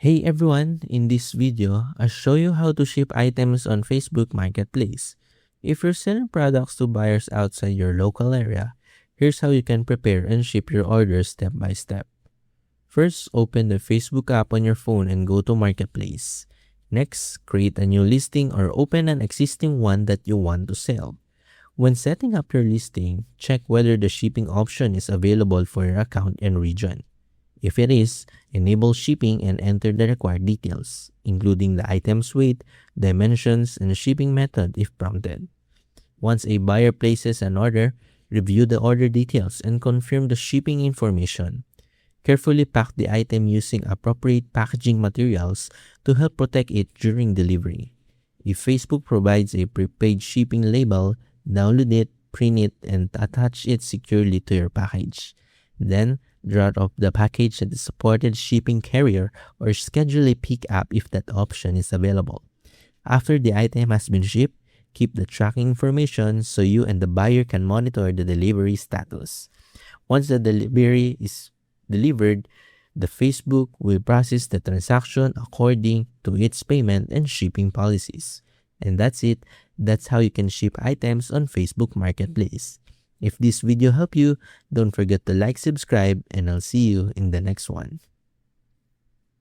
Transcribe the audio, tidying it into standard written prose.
Hey everyone, in this video, I'll show you how to ship items on Facebook Marketplace. If you're selling products to buyers outside your local area, here's how you can prepare and ship your orders step by step. First, open the Facebook app on your phone and go to Marketplace. Next, create a new listing or open an existing one that you want to sell. When setting up your listing, check whether the shipping option is available for your account and region. If it is, enable shipping and enter the required details, including the item's weight, dimensions, and shipping method if prompted. Once a buyer places an order, review the order details and confirm the shipping information. Carefully pack the item using appropriate packaging materials to help protect it during delivery. If Facebook provides a prepaid shipping label, download it, print it, and attach it securely to your package. Then, drop off the package at the supported shipping carrier or schedule a pick-up if that option is available. After the item has been shipped, keep the tracking information so you and the buyer can monitor the delivery status. Once the delivery is delivered, the Facebook will process the transaction according to its payment and shipping policies. And that's it. That's how you can ship items on Facebook Marketplace. If this video helped you, don't forget to like, subscribe, and I'll see you in the next one.